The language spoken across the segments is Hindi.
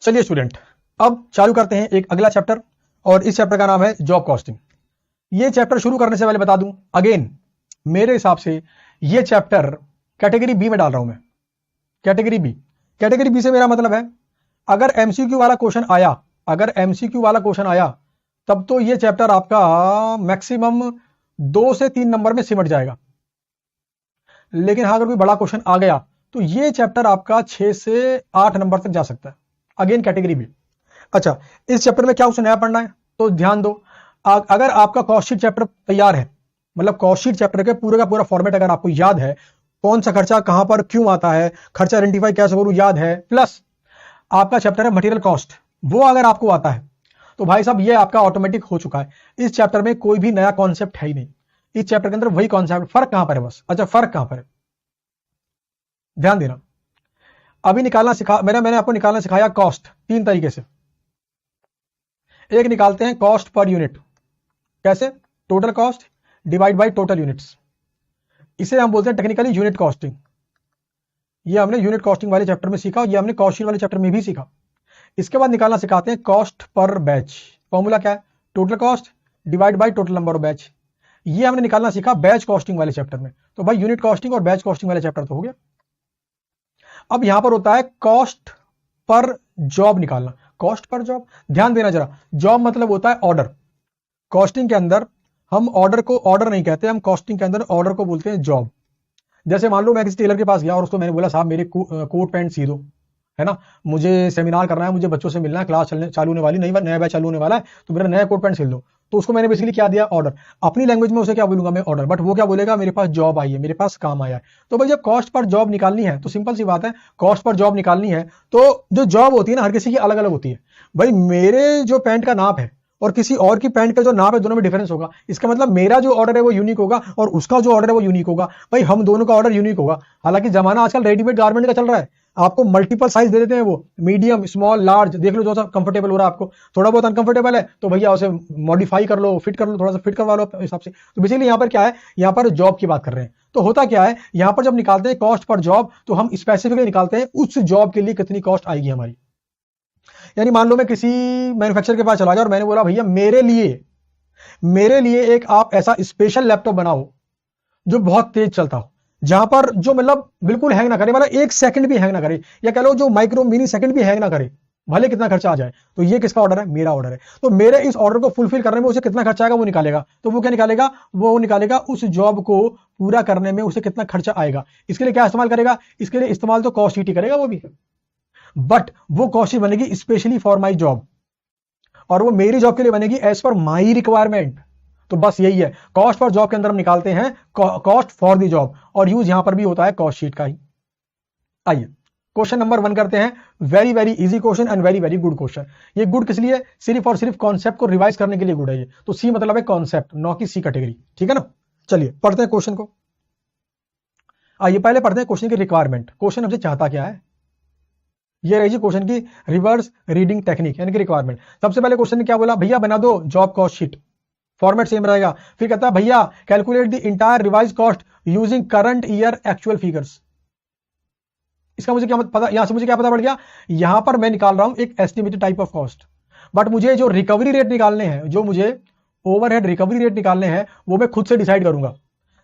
चलिए स्टूडेंट, अब चालू करते हैं एक अगला चैप्टर और इस चैप्टर का नाम है जॉब कॉस्टिंग। ये चैप्टर शुरू करने से पहले बता दूं, अगेन मेरे हिसाब से ये चैप्टर कैटेगरी बी में डाल रहा हूं मैं। कैटेगरी बी से मेरा मतलब है अगर एमसीक्यू वाला क्वेश्चन आया तब तो ये चैप्टर आपका मैक्सिमम 2 से 3 नंबर में सिमट जाएगा। लेकिन हाँ, अगर कोई बड़ा क्वेश्चन आ गया तो ये चैप्टर आपका 6 से 8 नंबर तक जा सकता है। Again category B. अच्छा, इस चैप्टर में क्या कुछ नया पढ़ना है तो ध्यान दो। अगर आपका कॉस्ट शीट चैप्टर तैयार है, मतलब कॉस्ट शीट चैप्टर के पूरे का पूरा फॉर्मेट अगर आपको याद है, कौन सा खर्चा कहां पर क्यों आता है, खर्चा आइडेंटिफाई कैसे करूं याद है, प्लस आपका चैप्टर है मटेरियल कॉस्ट, वो अगर आपको आता है तो भाई साहब ये आपका ऑटोमेटिक हो चुका है। इस चैप्टर में कोई भी नया कॉन्सेप्ट है ही नहीं। इस चैप्टर के अंदर वही कॉन्सेप्ट, फर्क कहां पर है बस। अच्छा, फर्क कहां पर है ध्यान देना। अभी मैंने आपको निकालना सिखाया कॉस्ट 3 तरीके से। एक निकालते हैं कॉस्ट पर यूनिट, कैसे? Total cost divide by total units. इसे हम बोलते हैं टेक्निकली यूनिट कॉस्टिंग। ये हमने यूनिट कॉस्टिंग वाले चैप्टर में सीखा, ये हमने कॉस्ट शीट वाले चैप्टर में भी सीखा। इसके बाद निकालना सिखाते हैं कॉस्ट पर बैच। फॉर्मूला क्या है? Total cost divide by total number of batch. ये हमने निकालना सीखा बैच कॉस्टिंग वाले चैप्टर में। तो भाई यूनिट कॉस्टिंग और बैच कॉस्टिंग वाले चैप्टर तो हो गया। अब यहां पर होता है कॉस्ट पर जॉब निकालना। कॉस्ट पर जॉब, ध्यान देना जरा। जॉब मतलब होता है ऑर्डर। कॉस्टिंग के अंदर हम ऑर्डर को ऑर्डर नहीं कहते, हम कॉस्टिंग के अंदर ऑर्डर को बोलते हैं जॉब। जैसे मान लो मैं किसी टेलर के पास गया और उसको मैंने बोला साहब मेरे कोट पैंट सी दो, है ना, मुझे सेमिनार करना है, मुझे बच्चों से मिलना है, क्लास चालू होने वाली, नया बैच चालू होने वाला है, तो मेरा नया कोट पैंट सिल दो। तो उसको मैंने बेसिकली क्या दिया? ऑर्डर। अपनी लैंग्वेज में उसे क्या बोलूंगा मैं? ऑर्डर। बट वो क्या बोलेगा? मेरे पास जॉब आई है, मेरे पास काम आया है। तो भाई जब कॉस्ट पर जॉब निकालनी है तो सिंपल सी बात है, कॉस्ट पर जॉब निकालनी है तो जो जॉब होती है ना हर किसी की अलग अलग होती है। भाई मेरे जो पैंट का नाप है और किसी और की पैंट का जो नाप है, दोनों में डिफरेंस होगा। इसका मतलब मेरा जो ऑर्डर है वो यूनिक होगा और उसका जो ऑर्डर है वो यूनिक होगा। भाई हम दोनों का ऑर्डर यूनिक होगा। हालांकि जमाना आजकल रेडीमेड गारमेंट का चल रहा है, आपको मल्टीपल साइज दे देते हैं, वो मीडियम, स्मॉल, लार्ज, देख लो जो सा कंफर्टेबल हो रहा है आपको। थोड़ा बहुत अनकंफर्टेबल है तो भैया उसे मॉडिफाई कर लो, फिट कर लो, थोड़ा सा फिट करवा लो अपने हिसाब से। तो बेसिकली यहाँ पर क्या है? यहाँ पर जॉब की बात कर रहे हैं। तो होता क्या है, यहाँ पर जब निकालते हैं कॉस्ट पर जॉब तो हम स्पेसिफिकली निकालते हैं उस जॉब के लिए कितनी कॉस्ट आएगी हमारी। यानी मान लो मैं किसी मैन्युफैक्चरर के पास चला गया और मैंने बोला भैया मेरे लिए एक आप ऐसा स्पेशल लैपटॉप बनाओ जो बहुत तेज चलता हो, जहां पर जो मतलब बिल्कुल हैंग ना करे, मतलब 1 सेकंड भी हैंग ना करे, या कह लो जो माइक्रो मिनी सेकंड भी हैंग ना करे, भले कितना खर्चा आ जाए। तो ये किसका ऑर्डर है? मेरा ऑर्डर है। तो मेरे इस ऑर्डर को फुलफिल करने में उसे कितना खर्चा आएगा वो निकालेगा। तो वो क्या निकालेगा? वो निकालेगा उस जॉब को पूरा करने में उसे कितना खर्चा आएगा। इसके लिए क्या इस्तेमाल करेगा? इसके लिए इस्तेमाल तो कॉस्ट शीट ही करेगा वो भी, बट वो कॉस्ट शीट बनेगी स्पेशली फॉर माई जॉब, और वो मेरी जॉब के लिए बनेगी एज पर माई रिक्वायरमेंट। तो बस यही है, कॉस्ट फॉर जॉब के अंदर हम निकालते हैं कॉस्ट फॉर दी जॉब, और यूज यहां पर भी होता है कॉस्ट शीट का ही। आइए क्वेश्चन नंबर 1 करते हैं। Very very easy question and very very good question. ये गुड किस लिए? सिर्फ और सिर्फ कॉन्सेप्ट को रिवाइज करने के लिए गुड है ये। तो सी मतलब है कॉन्सेप्ट, नॉट की सी कैटेगरी, ठीक है ना। चलिए पढ़ते हैं क्वेश्चन को। आइए पहले पढ़ते हैं क्वेश्चन की रिक्वायरमेंट। क्वेश्चन हमसे चाहता क्या है? ये रही क्वेश्चन की रिवर्स रीडिंग टेक्निक यानी कि रिक्वायरमेंट। सबसे पहले क्वेश्चन ने क्या बोला? भैया बना दो job cost sheet, format same रहेगा। फिर कहता है भैया calculate the entire revise cost using current year actual figures. इसका मुझे क्या पता, यहां से मुझे क्या पता पड़ गया? यहां पर मैं निकाल रहा हूं एक estimated type of cost, but मुझे जो रिकवरी रेट निकालने हैं, जो मुझे ओवरहेड रिकवरी रेट निकालने हैं, वो मैं खुद से डिसाइड करूंगा।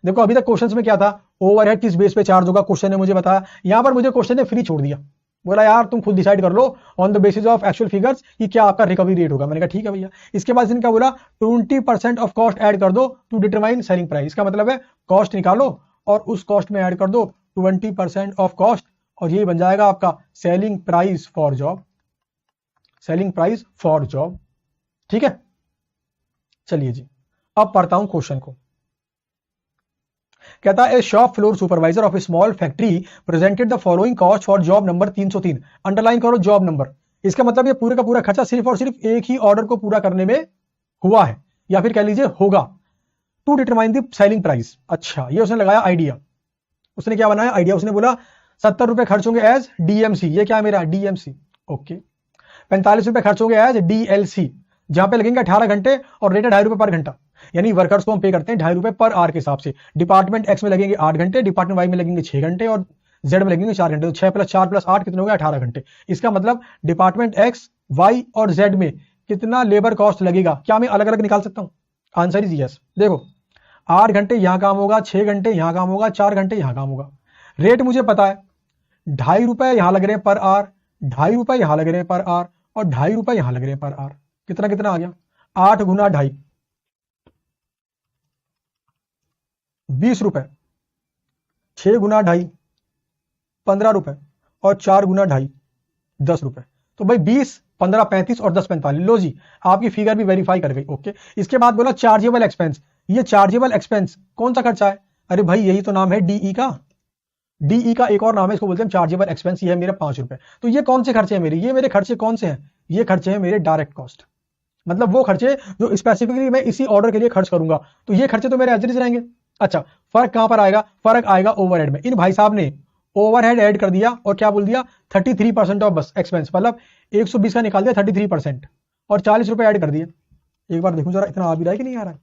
देखो अभी तक क्वेश्चन में क्या था? ओवरहेड किस बेस पे चार्ज होगा, क्वेश्चन ने मुझे बताया। यहां पर मुझे क्वेश्चन ने फ्री छोड़ दिया, बोला यार तुम खुद डिसाइड कर लो on the basis of actual figures कि क्या आपका रिकवरी रेट होगा। मैंने कहा ठीक है भैया। इसके बाद इसने क्या बोला? 20% ऑफ कॉस्ट ऐड कर दो टू डिटरमाइन सेलिंग प्राइस। इसका मतलब है कॉस्ट निकालो और उस कॉस्ट में ऐड कर दो 20% ऑफ कॉस्ट, और ये बन जाएगा आपका selling price for job. Selling price for job, ठीक है। चलिए जी अब पढ़ता हूं क्वेश्चन को। कहता है ए shop floor supervisor of A small factory presented the following cost for job number 303। Underline करो जॉब नंबर। इसका मतलब ये पूरे का पूरा खर्चा सिर्फ और सिर्फ एक ही ऑर्डर को पूरा करने में हुआ है, या फिर कह लीजिए होगा। To determine the selling price. अच्छा, ये उसने लगाया आइडिया। उसने क्या बनाया आइडिया? उसने बोला 70 रुपए खर्च होंगे एज डीएमसी। ये क्या है मेरा? डीएमसी। ओके। 45 रुपए खर्च होंगे एज डीएलसी, जहां पे लगेंगे 18 घंटे और रेट है 2.5 रुपए पर घंटा। यानी वर्कर्स को हम पे करते हैं 2.5 रुपए पर आवर के हिसाब से। डिपार्टमेंट एक्स में लगेंगे 8 घंटे, डिपार्टमेंट वाई में लगेंगे 6 घंटे, और जेड में लगेंगे 4 घंटे, तो 6 + 4 + 8 कितने हो गए 18 घंटे। इसका मतलब डिपार्टमेंट एक्स, वाई और जेड में कितना लेबर कॉस्ट लगेगा, क्या मैं अलग अलग निकाल सकता हूं? Answer is yes. देखो 8 घंटे यहां काम होगा, 6 घंटे यहां काम होगा, 4 घंटे यहां काम होगा। रेट मुझे पता है, 2.5 रुपए यहां लग रहे हैं पर आवर, 2.5 रुपए यहां लग रहे हैं पर आवर और 2.5 रुपए यहां लग रहे हैं पर आवर। कितना कितना आ गया, 8 गुना 2.5 20 रुपए, 6 गुना 2.5 15 रुपए और 4 गुना 2.5 10 रुपए। तो भाई 20, 15, 35 और 10, 45। लो जी, आपकी फिगर भी वेरीफाई कर गई। ओके, इसके बाद बोला चार्जेबल एक्सपेंस। ये चार्जेबल एक्सपेंस कौन सा खर्चा है? अरे भाई यही तो नाम है डीई का। डीई का एक और नाम है, इसको बोलते हैं चार्जेबल एक्सपेंस। ये है मेरे 5 रुपए। तो ये कौन से खर्चे हैं मेरे? ये मेरे खर्चे कौन से हैं? ये खर्चे हैं मेरे डायरेक्ट कॉस्ट, मतलब वो खर्चे जो स्पेसिफिकली मैं इसी ऑर्डर के लिए खर्च करूंगा। तो ये खर्चे तो मेरे एज इट इज रहेंगे। अच्छा, फर्क कहां पर आएगा? फर्क आएगा ओवरहेड में। इन भाई साहब ने ओवरहेड ऐड कर दिया और क्या बोल दिया, 33% ऑफ बस एक्सपेंस, मतलब 120 का निकाल दिया 33% और 40 रुपए ऐड कर दिए। एक बार देखूं जरा इतना आ भी रहा है कि नहीं आ रहा है?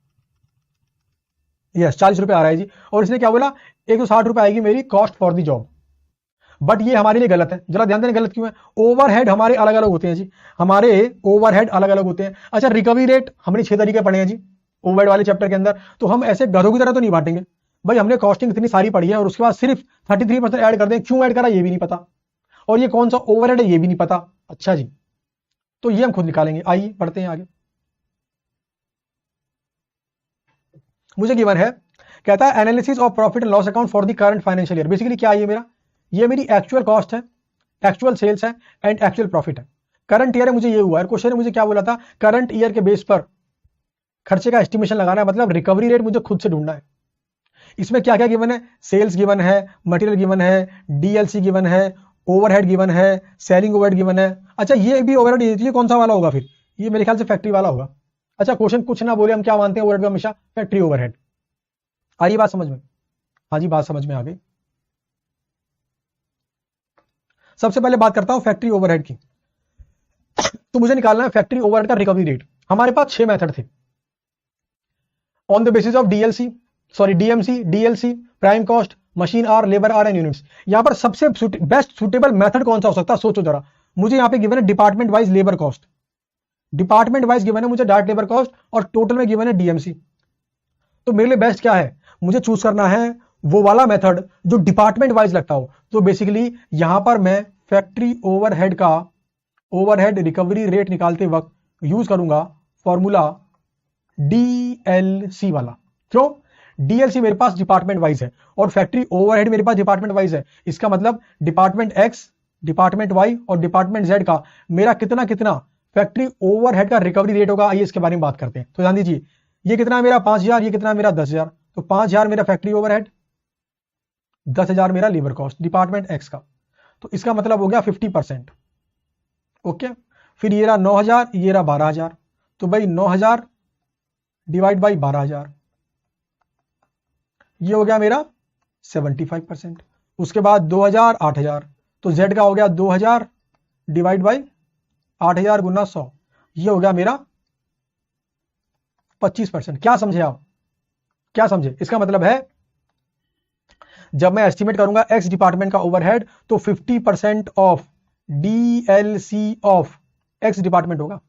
यस, 40 रुपए आ रहा है जी। और इसने क्या बोला, 160 रुपए आएगी मेरी cost for the job. But ये हमारे लिए गलत है, जरा ध्यान देना गलत क्यों है। ओवरहेड हमारे अलग अलग होते हैं जी, हमारे ओवरहेड अलग अलग होते हैं। अच्छा, रिकवरी रेट हमने 6 तरीके पढ़े हैं जी ओवरहेड वाले चैप्टर के अंदर, तो हम ऐसे गधों की तरह तो नहीं बांटेंगे भाई। हमने कॉस्टिंग इतनी सारी पढ़ी है और उसके बाद सिर्फ 33% ऐड कर दें, क्यों ऐड करा ये भी नहीं पता, और ये कौन सा ओवरहेड है ये भी नहीं पता। अच्छा जी, तो ये हम खुद निकालेंगे। आइए बढ़ते हैं आगे। मुझे गिवन है, कहता है analysis of profit and loss account for the current financial year. Basically क्या है ये मेरा, ये मेरी एक्चुअल कॉस्ट है, एक्चुअल सेल्स है एंड एक्चुअल प्रॉफिट है। करंट ईयर है, मुझे ये हुआ है। क्वेश्चन ने मुझे क्या बोला था, करंट ईयर के बेस पर खर्चे का एस्टिमेशन लगाना है, मतलब रिकवरी रेट मुझे खुद से ढूंढना है। इसमें क्या क्या गिवन है, सेल्स गिवन है, मटेरियल गिवन है, डीएलसी गिवन है, ओवरहेड गिवन है, सेलिंग ओवरहेड गिवन है। अच्छा, ये भी ओवरहेड, ये कौन सा वाला होगा फिर? ये मेरे ख्याल से फैक्ट्री वाला होगा। अच्छा, क्वेश्चन कुछ ना बोले, हम क्या मानते हैं ओवरहेड में हमेशा फैक्ट्री ओवरहेड। आ रही बात समझ में? हाँ जी, बात समझ में आ गई। सबसे पहले बात करता हूं फैक्ट्री ओवरहेड की। तो मुझे निकालना है फैक्ट्री ओवरहेड का रिकवरी रेट। हमारे पास 6 मेथड थे on the basis of DLC, sorry DMC, DLC, prime cost, machine hour, labour hour and units. यहां पर सबसे बेस्ट सुटेबल मेथड कौन सा हो सकता है, सोचो जरा। मुझे यहां पे गिवन है department wise labour cost, department wise given है मुझे डायरेक्ट लेबर कॉस्ट, और टोटल में गिवन है डीएमसी। तो मेरे लिए बेस्ट क्या है, मुझे चूज करना है वो वाला मेथड जो डिपार्टमेंट वाइज लगता हो। तो बेसिकली यहां पर मैं फैक्ट्री ओवरहेड का ओवरहेड रिकवरी रेट निकालते वक्त यूज करूंगा फॉर्मूला डीएलसी वाला। क्यों? डीएलसी मेरे पास डिपार्टमेंट वाइज है और फैक्ट्री ओवरहेड मेरे पास डिपार्टमेंट वाइज है। इसका मतलब डिपार्टमेंट एक्स, डिपार्टमेंट वाई और डिपार्टमेंट जेड का मेरा कितना कितना फैक्ट्री ओवरहेड का रिकवरी रेट होगा। आइए इसके बारे में बात करते हैं। तो ध्यान दीजिए, ये कितना मेरा 5,000, ये कितना मेरा 10,000। तो 5,000 मेरा फैक्ट्री ओवरहेड, 10,000 मेरा लेबर कॉस्ट डिपार्टमेंट एक्स का। तो इसका मतलब हो गया 50%। ओके, फिर ये रहा 9,000, ये रहा 12,000। तो भाई 9,000 डिवाइड बाई 12,000, ये हो गया मेरा 75%। उसके बाद 2,000, 8,000, तो जेड का हो गया 2,000 डिवाइड बाई 8,000 गुना 100, ये हो गया मेरा 25%। क्या समझे आप? क्या समझे? इसका मतलब है जब मैं एस्टिमेट करूंगा एक्स डिपार्टमेंट का ओवरहेड तो 50% of DLC of X department होगा।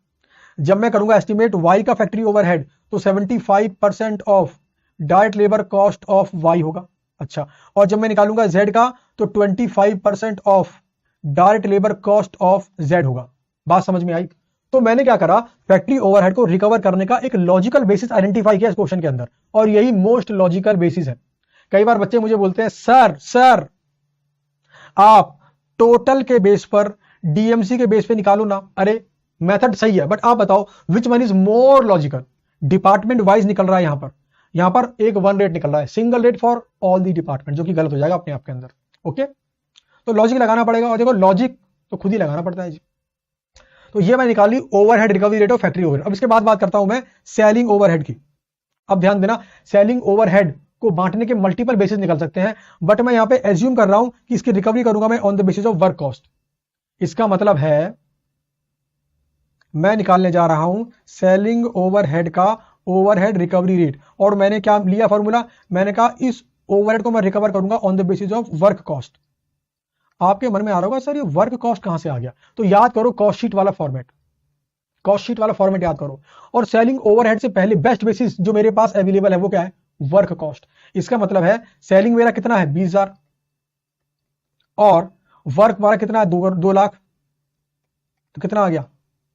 जब मैं करूंगा एस्टिमेट वाई का फैक्ट्री ओवरहेड तो 75% of direct labour cost of Y होगा। अच्छा, और जब मैं निकालूंगा जेड का तो 25% of direct labour cost of Z होगा। बात समझ में आई? तो मैंने क्या करा, फैक्ट्री ओवरहेड को रिकवर करने का एक लॉजिकल बेसिस आइडेंटिफाई किया इस क्वेश्चन के अंदर, और यही मोस्ट लॉजिकल बेसिस है। कई बार बच्चे मुझे बोलते हैं सर आप टोटल के बेस पर डीएमसी के बेस पे निकालो ना। अरे मेथड सही है, बट आप बताओ which one is more logical. Department wise निकल रहा है यहां पर एक वन रेट निकल रहा है, single rate for all the department, जो कि गलत हो जाएगा अपने आप के अंदर। ओके, तो लॉजिक लगाना पड़ेगा, और देखो लॉजिक तो खुद ही लगाना पड़ता है जी। तो ये मैं निकाली overhead recovery rate of factory overhead. अब इसके बाद बात करता हूं मैं सेलिंग ओवरहेड की। अब ध्यान देना, सेलिंग ओवरहेड को बांटने के मल्टीपल बेसिस निकल सकते हैं, बट मैं यहां पे एज्यूम कर रहा हूं कि इसकी रिकवरी करूंगा मैं on the basis of work cost. इसका मतलब है मैं निकालने जा रहा हूं सेलिंग ओवरहेड का ओवरहेड रिकवरी रेट, और मैंने क्या लिया फॉर्मूला, मैंने कहा इस ओवरहेड को मैं रिकवर करूंगा on the basis of work cost. आपके मन में आ रहा होगा सर ये वर्क कॉस्ट कहां से आ गया, तो याद करो कॉस्ट शीट वाला फॉर्मेट, कॉस्ट शीट वाला फॉर्मेट याद करो। और सेलिंग ओवरहेड से पहले बेस्ट बेसिस जो मेरे पास अवेलेबल है वो क्या है, वर्क कॉस्ट। इसका मतलब है सेलिंग मेरा कितना है 20,000 और वर्क हमारा कितना है 2 लाख, तो कितना आ गया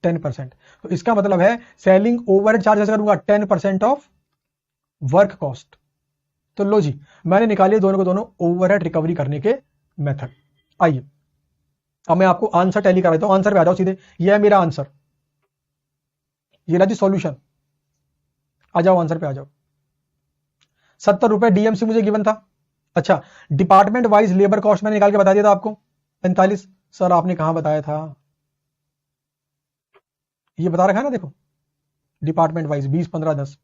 10%। तो इसका मतलब है सेलिंग ओवरहेड चार्ज कैसे करूंगा 10% ऑफ वर्क कॉस्ट। तो लो जी मैंने निकाली दोनों को दोनों ओवरहेड रिकवरी करने के मेथड। आइए अब मैं आपको आंसर टैली करा देता हूं, आंसर पे आ जाओ सीधे, ये है मेरा आंसर, ये रहा जी सॉल्यूशन। आ जाओ आंसर पे आ जाओ। 70 रुपए डीएमसी मुझे गिवन था। अच्छा डिपार्टमेंट वाइज लेबर कॉस्ट मैंने निकाल के बता दिया था आपको 45। सर आपने कहां बताया था, ये बता रखा है ना, देखो डिपार्टमेंट वाइज 20 15 10।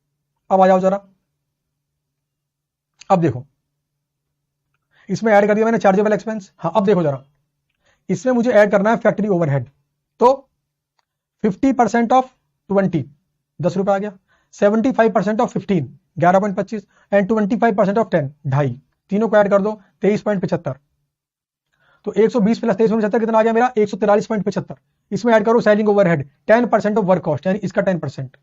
अब आ जाओ जरा, अब देखो इसमें ऐड कर दिया मैंने चार्जेबल एक्सपेंस। हाँ अब देखो जरा, इसमें मुझे ऐड करना है फैक्ट्री ओवरहेड। तो 50% ऑफ 20 10 रुपए आ गया, 75% ऑफ 15 11.25 एंड 25% ऑफ 10 2.5, तीनों को ऐड कर दो 23.75। तो 120 प्लस 23.75 कितना आ गया मेरा 143.75। इसमें ऐड करो selling overhead 10% of work cost यानी इसका 10%,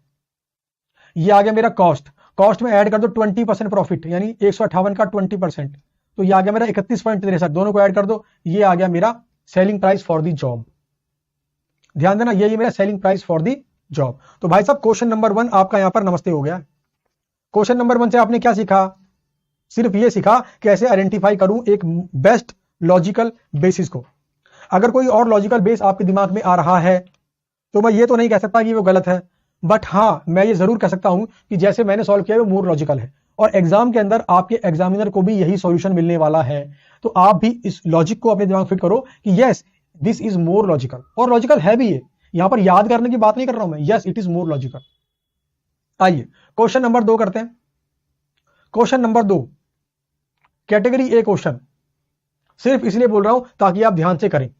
ये आ गया मेरा कॉस्ट। कॉस्ट में ऐड कर दो 20% प्रॉफिट यानी 158 का 20%, तो ये आ गया मेरा 31.63। दोनों को ऐड कर दो, ये आ गया मेरा selling price for the job. ध्यान देना ये मेरा selling price for the job. तो भाई साहब क्वेश्चन नंबर 1 आपका यहां पर नमस्ते हो गया। क्वेश्चन नंबर 1 से आपने क्या सीखा, सिर्फ ये सीखा कैसे आइडेंटिफाई करूं एक बेस्ट लॉजिकल बेसिस को। अगर कोई और लॉजिकल बेस आपके दिमाग में आ रहा है तो मैं ये तो नहीं कह सकता कि वो गलत है, बट हां मैं ये जरूर कह सकता हूं कि जैसे मैंने सॉल्व किया वो मोर लॉजिकल है और एग्जाम के अंदर आपके एग्जामिनर को भी यही सॉल्यूशन मिलने वाला है। तो आप भी इस लॉजिक को अपने दिमाग फिट करो कि yes this is more logical, और लॉजिकल है भी ये, यहां पर याद करने की बात नहीं कर रहा हूं मैं, yes it is more logical. आइए क्वेश्चन नंबर 2 करते हैं। Question number 2 category A question, सिर्फ इसलिए बोल रहा हूं ताकि आप ध्यान से करें।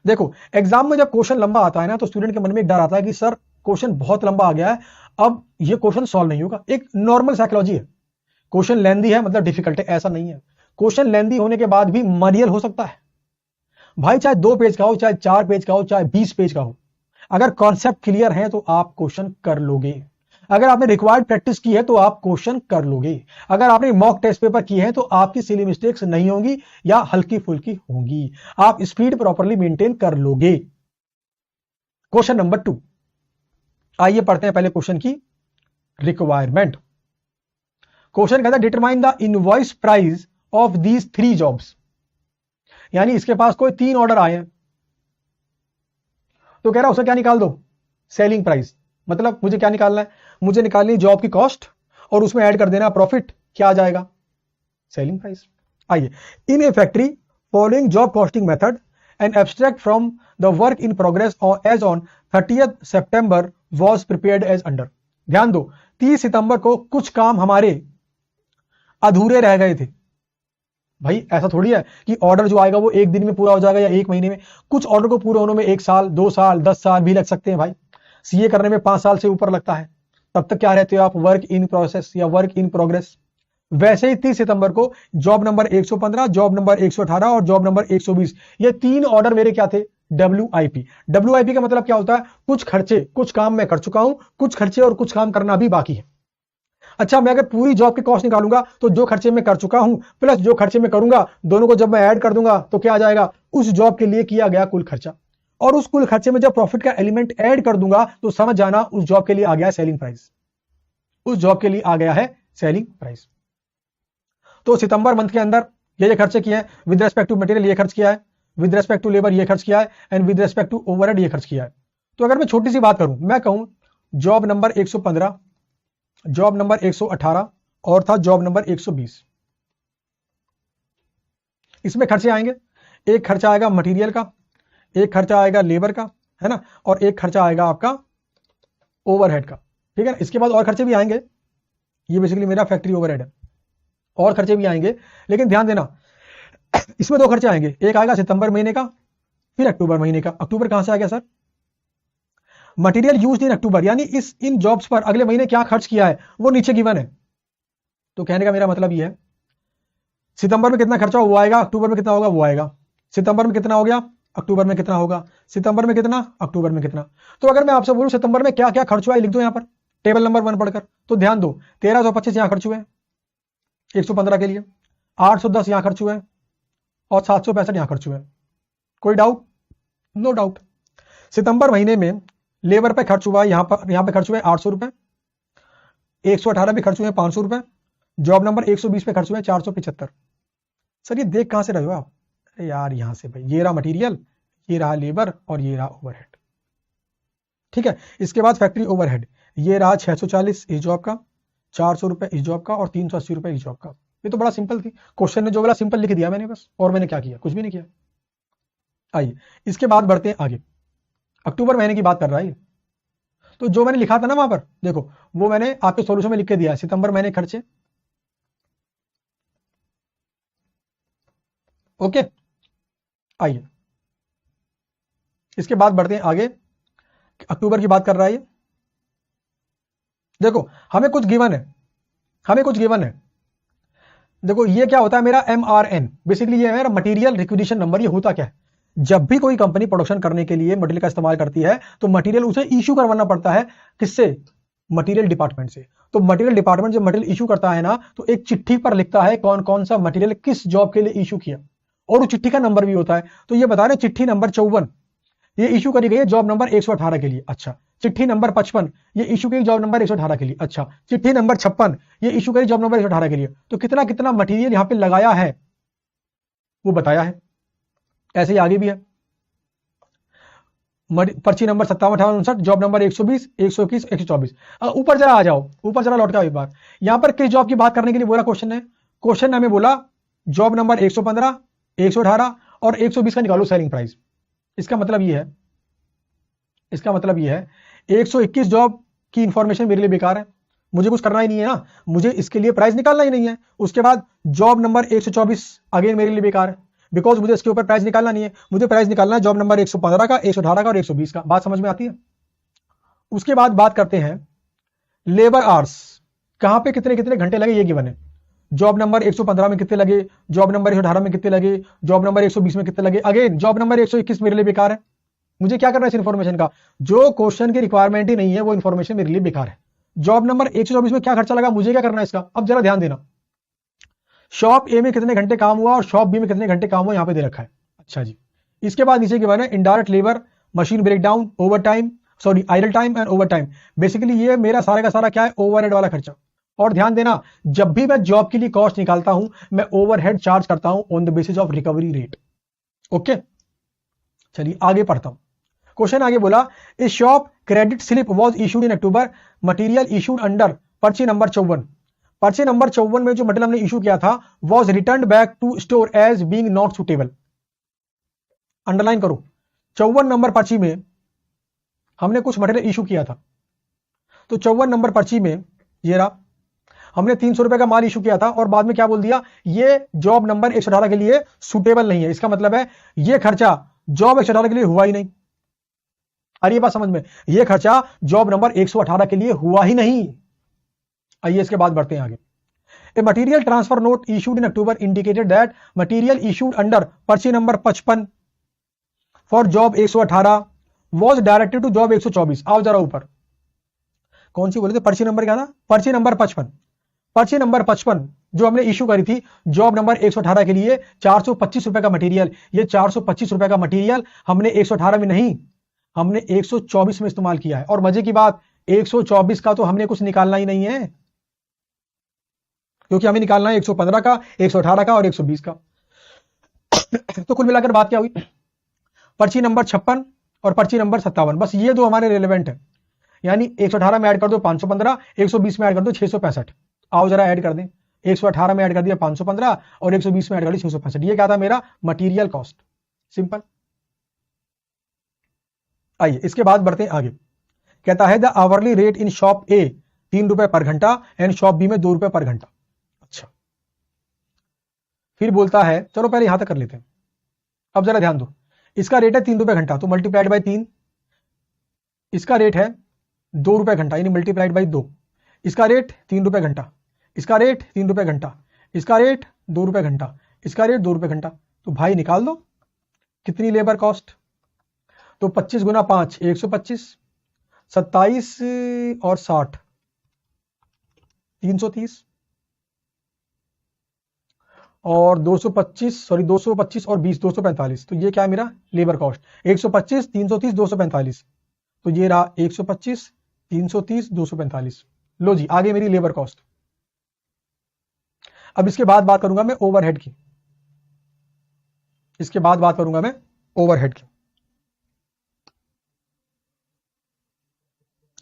देखो एग्जाम में जब क्वेश्चन लंबा आता है ना तो स्टूडेंट के मन में एक डर आता है कि सर क्वेश्चन बहुत लंबा आ गया है, अब ये क्वेश्चन सॉल्व नहीं होगा। एक नॉर्मल साइकोलॉजी है, क्वेश्चन लेंदी है मतलब डिफिकल्ट है, ऐसा नहीं है। क्वेश्चन लेंदी होने के बाद भी मरियल हो सकता है भाई, चाहे 2 पेज का हो, चाहे 4 पेज का हो, चाहे 20 पेज का हो। अगर कॉन्सेप्ट क्लियर है तो आप क्वेश्चन कर लोगे, अगर आपने रिक्वायर्ड प्रैक्टिस की है तो आप क्वेश्चन कर लोगे, अगर आपने मॉक टेस्ट पेपर किए हैं तो आपकी सिली मिस्टेक्स नहीं होंगी या हल्की फुल्की होंगी, आप स्पीड प्रॉपर्ली मेंटेन कर लोगे। क्वेश्चन नंबर 2, आइए पढ़ते हैं पहले क्वेश्चन की रिक्वायरमेंट। क्वेश्चन कहता है determine the invoice price of these 3 jobs, यानी इसके पास कोई 3 ऑर्डर आए हैं तो कह रहा है उसे क्या निकाल दो सेलिंग प्राइस। मतलब मुझे क्या निकालना है, मुझे निकालनी जॉब की कॉस्ट और उसमें ऐड कर देना प्रॉफिट, क्या आ जाएगा सेलिंग प्राइस। आइए in a factory following job costing method and abstract from the work in progress as on 30th September was prepared as under. ध्यान दो 30 सितंबर को कुछ काम हमारे अधूरे रह गए थे। भाई ऐसा थोड़ी है कि ऑर्डर जो आएगा वो एक दिन में पूरा हो जाएगा या एक महीने में, कुछ ऑर्डर को पूरा होने में 1 साल 2 साल 10 साल भी लग सकते हैं। भाई सीए करने में 5 साल से ऊपर लगता है, तब तक क्या रहते हो आप वर्क इन प्रोसेस या वर्क इन प्रोग्रेस। वैसे ही 30 सितंबर को जॉब नंबर 115, जॉब नंबर 118 और जॉब नंबर 120 ये 3 ऑर्डर मेरे क्या थे WIP। WIP का मतलब क्या होता है, कुछ खर्चे, कुछ काम मैं कर चुका हूं, कुछ खर्चे और कुछ काम करना भी बाकी है। अच्छा मैं अगर पूरी जॉब की कॉस्ट निकालूंगा तो जो खर्चे मैं कर चुका हूं प्लस जो खर्चे मैं करूंगा दोनों को जब मैं ऐड कर दूंगा तो क्या आ जाएगा उस जॉब के लिए किया गया कुल खर्चा, और उस कुल खर्चे में जब प्रॉफिट का एलिमेंट ऐड कर दूंगा तो समझ जाना उस जॉब के लिए आ गया सेलिंग प्राइस, उस जॉब के लिए आ गया है सेलिंग प्राइस। तो सितंबर मंथ के अंदर ये खर्चे किए हैं, विद रेस्पेक्ट टू मटेरियल ये खर्च किया है, विद रेस्पेक्ट टू लेबर ये खर्च किया है and with respect to overhead ये खर्च किया है। तो अगर मैं छोटी सी बात करूं, मैं कहूं जॉब नंबर 115, जॉब नंबर 118 और था जॉब नंबर 120, इसमें खर्चे आएंगे, एक खर्चा आएगा मटेरियल का, एक खर्चा आएगा लेबर का, है ना, और एक खर्चा आएगा आपका ओवरहेड का। ठीक है ना, इसके बाद और खर्चे भी आएंगे, ये बेसिकली मेरा फैक्ट्री ओवरहेड है, और खर्चे भी आएंगे। लेकिन ध्यान देना इसमें 2 खर्चे आएंगे, एक आएगा सितंबर महीने का फिर अक्टूबर महीने का। अक्टूबर कहां से आ गया सर, मटेरियल यूज्ड इन अक्टूबर, यानी इन जॉब्स पर अगले महीने क्या खर्च किया है वो नीचे गिवन है। तो कहने का मेरा मतलब ये है सितंबर में कितना खर्चा वो आएगा, अक्टूबर में कितना होगा वो आएगा। सितंबर में कितना हो गया, अक्टूबर में कितना होगा, सितंबर में कितना, अक्टूबर में कितना। तो अगर मैं आपसे बोलूं सितंबर में क्या क्या खर्च हुआ है, लिख दो यहां पर टेबल नंबर 1 पढ़कर। तो ध्यान दो 1325 यहां खर्च हुए हैं 115 के लिए, 810 यहां खर्च हुए हैं और 765 यहां खर्च हुए हैं। कोई डाउट? No doubt. सितंबर महीने में लेबर पे खर्च हुआ है, यहां पे खर्च हुए 800 रुपए, 118 पे खर्च हुए 500 रुपए, जॉब नंबर 120 पे खर्च हुए 475। सर ये देख कहां से रहे हो आप? अरे यार यहां से भाई, ये रहा मटेरियल, ये रहा लेबर और ये रहा ओवरहेड। ठीक है, इसके बाद फैक्ट्री ओवरहेड, ये रहा 640 इस जॉब का, 400 रुपए इस जॉब का और 380 रुपए इस जॉब का। ये तो बड़ा सिंपल थी, क्वेश्चन ने जो बोला सिंपल लिख दिया मैंने बस, और मैंने क्या किया, कुछ भी नहीं किया। आइए इसके बाद बढ़ते हैं आगे, अक्टूबर महीने की बात कर रहा है। तो जो मैंने लिखा था ना वहां पर देखो, वो मैंने आपके सॉल्यूशन में लिख के दिया है, सितंबर महीने खर्चे। ओके, आइए इसके बाद बढ़ते हैं आगे, अक्टूबर की बात कर रहा है। देखो हमें कुछ गिवन है, देखो ये क्या होता है मेरा MRN, बेसिकली ये है मेरा मटेरियल रिक्विजिशन नंबर। ये होता क्या है, जब भी कोई कंपनी प्रोडक्शन करने के लिए मटेरियल का इस्तेमाल करती है तो मटेरियल उसे इशू करवाना पड़ता है, किससे, मटेरियल डिपार्टमेंट से। तो मटेरियल डिपार्टमेंट जब मटेरियल इशू करता है ना, तो एक चिट्ठी पर लिखता है कौन कौन सा मटेरियल किस जॉब के लिए इशू किया, और उस चिट्ठी का नंबर भी होता है। तो ये बता रहे चिट्ठी नंबर 54 ये इशू करी गई है जॉब नंबर 118 के लिए। अच्छा, चिट्ठी नंबर 55 ये इशू करी जॉब नंबर 118 के लिए। अच्छा, चिट्ठी नंबर 56 ये इशू करी जॉब नंबर 118 के लिए। तो कितना कितना मटेरियल यहां पे लगाया है वो बताया है। ऐसे ही आगे भी है, पर्ची नंबर 5758 जॉब नंबर 120 121 124। ऊपर जरा आ जाओ, ऊपर जरा लौट के आओ एक बार। यहां पर किस जॉब की बात करने के लिए बोला क्वेश्चन है, क्वेश्चन ने हमें बोला जॉब नंबर 115 118 और 120 का निकालो सेलिंग प्राइस। इसका मतलब यह है 121 जॉब की इंफॉर्मेशन मेरे लिए बेकार है, मुझे कुछ करना ही नहीं है ना, मुझे इसके लिए प्राइस निकालना ही नहीं है। उसके बाद जॉब नंबर 124 अगेन मेरे लिए बेकार है, बिकॉज मुझे इसके ऊपर प्राइस निकालना नहीं है, मुझे प्राइस निकालना है जॉब नंबर 115 का, 118 का और 120 का। बात समझ में आती है? उसके बाद बात करते हैं लेबर आवर्स, कहां पे कितने कितने घंटे लगे ये गिवन है। जॉब नंबर 115 में कितने लगे, जॉब नंबर 118 में कितने लगे, जॉब नंबर 120 में कितने लगे। अगेन जॉब नंबर 121 मेरे लिए बेकार है, मुझे क्या करना है इस इंफॉर्मेशन का, जो क्वेश्चन की रिक्वायरमेंट ही नहीं है वो इंफॉर्मेशन मेरे लिए बेकार है। जॉब नंबर 124 में क्या खर्चा लगा, मुझे क्या करना है इसका। अब जरा ध्यान देना, शॉप ए में कितने घंटे काम हुआ और शॉप बी में कितने घंटे काम हुआ, यहां पे दे रखा है। अच्छा जी, इसके बाद नीचे के बारे में indirect labour, machine breakdown, over time, sorry idle time and over time. Basically ये मेरा सारा का सारा क्या है, ओवरहेड वाला खर्चा। और ध्यान देना, जब भी मैं जॉब के लिए कॉस्ट निकालता हूं मैं ओवरहेड चार्ज करता हूं on the basis of recovery rate. Okay, चलिए आगे पढ़ता हूं। क्वेश्चन आगे बोला, इस shop credit slip was issued in October, material issued under parchi number 54। पर्ची नंबर 54 में जो मटेरियल हमने इशू किया था was return back to store as being not suitable. Underline करो, 54 नंबर पर्ची में हमने कुछ मटेरियल इशू किया था। तो 54 नंबर पर्ची में ये रहा, हमने 300 रुपए का माल इशू किया था और बाद में क्या बोल दिया, ये जॉब नंबर 118 के लिए सुटेबल नहीं है। इसका मतलब है ये खर्चा जॉब 118 के लिए हुआ ही नहीं। अरे ये बात समझ में, ये खर्चा जॉब नंबर 118 के लिए हुआ ही नहीं। आइए इसके बाद बढ़ते हैं आगे। A material transfer note issued in October indicated that material issued under parchi number 55 for job 118 was directed to job 124। आओ जरा ऊपर, कौन सी बोले थे, पर्ची नंबर क्या था, पर्ची नंबर 55। पर्ची नंबर 55 जो हमने इशू करी थी जॉब नंबर 118 के लिए 425 रुपए का मटेरियल, ये 425 रुपए का मटेरियल हमने 118 में नहीं, हमने 124 में इस्तेमाल किया है। और मजे की बात, 124 का तो हमने कुछ निकालना ही नहीं है, क्योंकि हमें निकालना है 115 का, 118 का और 120 का। तो कुल मिलाकर बात क्या हुई, पर्ची नंबर 56 और पर्ची नंबर 57, बस ये दो हमारे रिलेवेंट है। यानी 118 में ऐड कर दो 515, 120 में ऐड कर दो 665। आओ जरा ऐड कर दें, 118 में ऐड कर दिया 515 और 120 में ऐड कर दिया 665। ये क्या था मेरा मटेरियल कॉस्ट, सिंपल। आइए इसके बाद बढ़ते हैं आगे। कहता है the hourly rate in shop ए 3 रुपए पर घंटा एंड शॉप बी में 2 रुपए पर घंटा। अच्छा, फिर बोलता है, चलो पहले यहां तक कर लेते हैं। अब जरा ध्यान दो, इसका रेट है 3 रुपए घंटा तो मल्टीप्लाइड बाय 3, इसका रेट है 2 रुपए घंटा यानी मल्टीप्लाइड बाय 2, इसका रेट 3 रुपए घंटा, इसका रेट 3 रुपए घंटा, इसका रेट 2 रुपए घंटा, इसका रेट 2 रुपए घंटा। तो भाई निकाल दो, कितनी लेबर कॉस्ट, तो 25 गुना 5 125, 27 और 60 330, और 225 और 20 245, तो ये क्या है मेरा लेबर कॉस्ट, 125 330 245, तो ये रहा 125 330 245। लो जी, आगे मेरी लेबर कॉस्ट। अब इसके बाद बात करूंगा मैं ओवरहेड की, इसके बाद बात करूंगा मैं ओवरहेड की।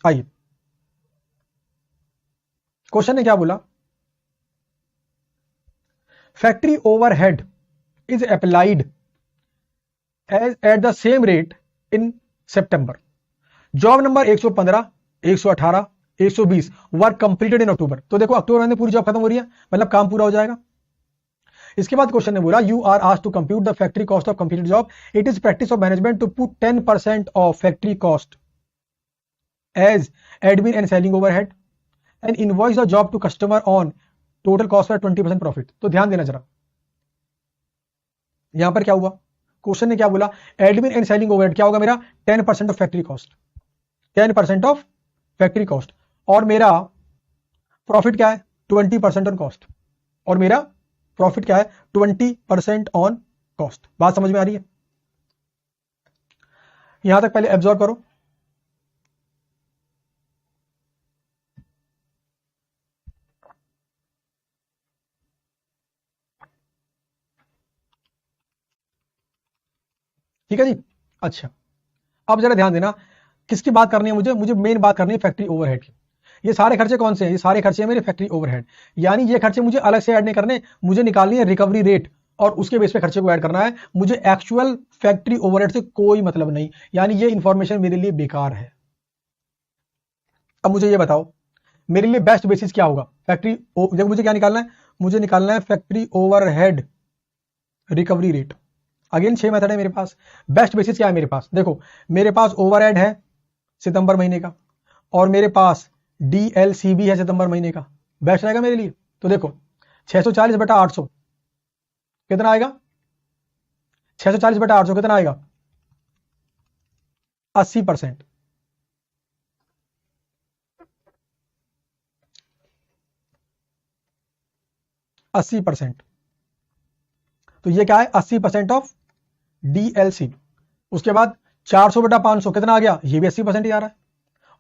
आइए, क्वेश्चन ने क्या बोला, factory overhead is applied as at the same rate in September, job number 115 118 120 work completed in October. तो देखो अक्टूबर में पूरी जॉब खत्म हो रही है, मतलब काम पूरा हो जाएगा। इसके बाद क्वेश्चन ने बोला you are asked to compute the factory cost of completed job, it is practice of management to put 10% of factory cost as admin and selling overhead and invoice the job to customer on total cost पर 20% प्रॉफिट। तो ध्यान देना जरा, यहां पर क्या हुआ, क्वेश्चन ने क्या बोला, एडमिन एंड सेलिंग ओवरहेड क्या होगा मेरा 10% of factory cost, 10% of factory cost, और मेरा प्रॉफिट क्या है 20% ऑन कॉस्ट, और मेरा प्रॉफिट क्या है 20% ऑन कॉस्ट। बात समझ में आ रही है, यहां तक पहले एब्जॉर्ब करो। ठीक है जी। अच्छा, अब जरा ध्यान देना, किसकी बात करनी है मुझे मेन बात करनी है फैक्ट्री ओवरहेड की। ये सारे खर्चे कौन से हैं, ये सारे खर्चे हैं मेरे फैक्ट्री ओवरहेड, यानी ये खर्चे मुझे अलग से ऐड नहीं करने, मुझे निकालनी है रिकवरी रेट और उसके बेस पे खर्चे को ऐड करना है, मुझे एक्चुअल फैक्ट्री ओवरहेड से कोई मतलब नहीं, यानी ये इंफॉर्मेशन मेरे लिए बेकार है। अब मुझे ये बताओ मेरे लिए बेस्ट बेसिस क्या होगा, फैक्ट्री देखो मुझे क्या निकालना है, मुझे निकालना है factory overhead recovery rate. Again 6 method है मेरे पास। बेस्ट बेसिस क्या है मेरे पास, देखो मेरे पास ओवरहेड है सितंबर महीने का, और मेरे पास डीएलसी भी है सितंबर महीने का, बेस्ट रहेगा मेरे लिए। तो देखो 640 बटा 800 कितना आएगा, 640 बटा 800 कितना आएगा 80%। तो ये क्या है 80% ऑफ डीएलसी। उसके बाद 400 बटा 500 कितना आ गया, ये भी 80% ही आ रहा है।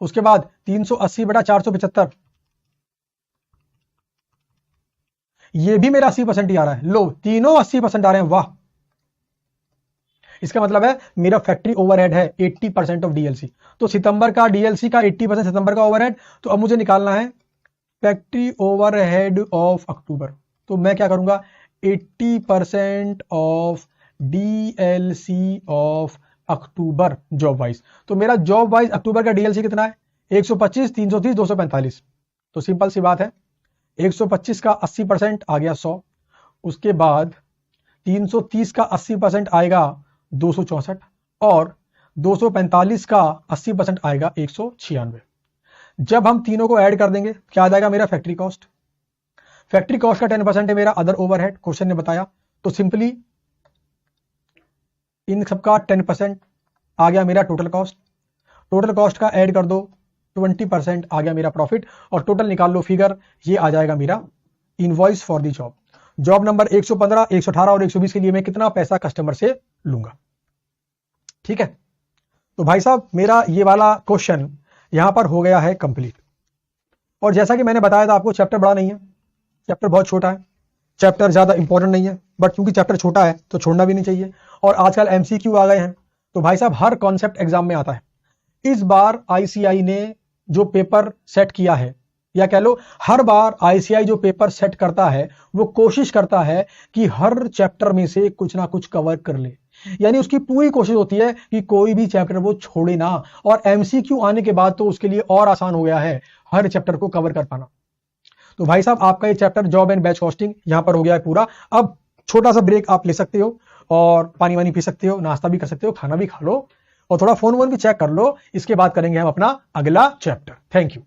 उसके बाद 380 बटा 475 ये भी मेरा 80% ही आ रहा है। लो तीनों 80% आ रहे हैं, वाह। इसका मतलब है मेरा फैक्ट्री ओवरहेड है 80% ऑफ डीएलसी। तो सितंबर का डीएलसी का 80% सितंबर का ओवरहेड। तो अब मुझे निकालना है फैक्ट्री ओवरहेड ऑफ अक्टूबर। तो मैं क्या करूंगा 80% of DLC of October job wise. तो मेरा जॉब वाइज अक्टूबर का डीएलसी कितना है 125 330 245। तो सिंपल सी बात है 125 का 80% आ गया 100, उसके बाद 330 का 80% आएगा 264, और 245 का 80% आएगा 196। जब हम तीनों को ऐड कर देंगे क्या आ जाएगा मेरा फैक्ट्री कॉस्ट। फैक्ट्री कॉस्ट का 10% है मेरा अदर ओवरहेड, क्वेश्चन ने बताया। तो सिंपली इन सबका 10% आ गया मेरा टोटल कॉस्ट। टोटल कॉस्ट का ऐड कर दो 20% आ गया मेरा प्रॉफिट, और टोटल निकाल लो फिगर, ये आ जाएगा मेरा invoice for the job. Job number 115 118 और 120 के लिए मैं कितना पैसा कस्टमर से लूंगा। ठीक है, तो भाई साहब मेरा ये वाला क्वेश्चन यहां पर हो गया है कंप्लीट। और जैसा कि मैंने बताया था आपको चैप्टर बड़ा नहीं है, चैप्टर बहुत छोटा है, चैप्टर ज्यादा इंपॉर्टेंट नहीं है, बट क्योंकि चैप्टर छोटा है तो छोड़ना भी नहीं चाहिए। और आजकल एमसीक्यू आ गए हैं, तो भाई साहब हर कॉन्सेप्ट एग्जाम में आता है। इस बार आईसीआई ने जो पेपर सेट किया है, या कह लो हर बार आईसीआई जो पेपर सेट करता है वो कोशिश करता है कि हर चैप्टर में से कुछ ना कुछ कवर कर ले, यानी उसकी पूरी कोशिश होती है कि कोई भी चैप्टर वो छोड़े ना। और एमसीक्यू आने के बाद तो उसके लिए और आसान हो गया है हर चैप्टर को कवर कर पाना। तो भाई साहब आपका ये chapter job and batch costing यहां पर हो गया है पूरा। अब छोटा सा ब्रेक आप ले सकते हो, और पानी वानी पी सकते हो, नाश्ता भी कर सकते हो, खाना भी खा लो, और थोड़ा फोन वोन भी चेक कर लो। इसके बाद करेंगे हम अपना अगला चैप्टर। Thank you.